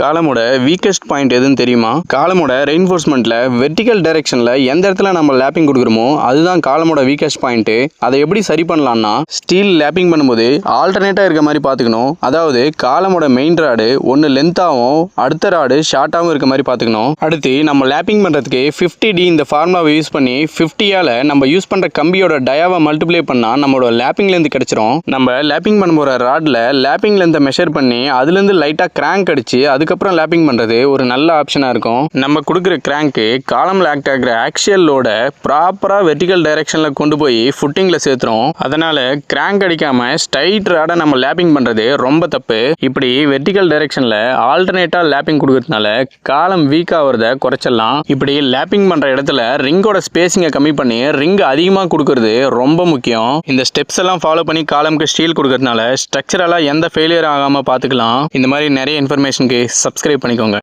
காலமோட weakest point எதுன்னு தெரியுமா? காலமோட ரெயின்ஃபோர்ஸ்மெண்ட்ல vertical டைரக்ஷன்ல எந்த இடத்துல நம்ம லேப்பிங் கொடுக்குறோமோ அதுதான் காலமோட வீக்கஸ்ட் பாயிண்ட். அதை எப்படி சரி பண்ணலாம்னா, ஸ்டீல் லேப்பிங் பண்ணும்போது ஆல்டர்னேட்டா இருக்க மாதிரி பார்த்துக்கணும். அதாவது காலமோட மெயின் ராடு ஒன்று லென்த்தாகவும் அடுத்த ராடு ஷார்ட்டாகவும் இருக்க மாதிரி பார்த்துக்கணும். அடுத்து நம்ம லேப்பிங் பண்ணுறதுக்கு 50D இந்த ஃபார்முலாவை யூஸ் பண்ணி 50ஆல் நம்ம யூஸ் பண்ணுற கம்பியோட டயாவை மல்டிப்ளை பண்ணால் நம்மளோட லேப்பிங் லென்த் கிடைச்சிரும். நம்ம லேப்பிங் பண்ண போகிற ராடில் லேப்பிங் லென்த்தை மெஷர் பண்ணி அதுலேருந்து லைட்டாக கிராங்க் அடிச்சு அதுக்கப்புறம் லேப்பிங் பண்ணுறது ஒரு நல்ல ஆப்ஷனாக இருக்கும். நம்ம கொடுக்குற கிராங்க்கு காலமில் ஆக்ட் ஆகிற ஆக்சியல் லோட ப்ராப்பராக வெர்டிக்கல் டைரக்ஷனில் கொண்டு போய் ஃபுட்டிங்கில் சேர்த்துரும். அதனால் கிராங்க் அடிக்காமல் ஸ்ட்ரைட் ராடை நம்ம லேப்பிங் பண்ணுறது ரொம்ப தப்பு. இப்படி வெர்டிக்கல் டைரக்ஷனில் ஆல்டர்னேட்டாக லேப்பிங் கொடுக்கறதுனால காலம் வீக் ஆகிறத குறைச்சிடலாம். இப்படி லேப்பிங் பண்ணுற இடத்துல ரிங்கோட ஸ்பேஸிங்கை கம்மி பண்ணி ரிங் அதிகமாக கொடுக்கறது ரொம்ப முக்கியம். இந்த ஸ்டெப்ஸ் எல்லாம் ஃபாலோ பண்ணி காலமுக்கு ஸ்டீல் கொடுக்கறதுனால ஸ்ட்ரக்சரலாக எந்த ஃபெயிலியர் ஆகாமல் பார்த்துக்கலாம். இந்த மாதிரி நிறைய இன்ஃபர்மேஷனுக்கு சப்ஸ்கிரைப் பண்ணிக்கோங்க.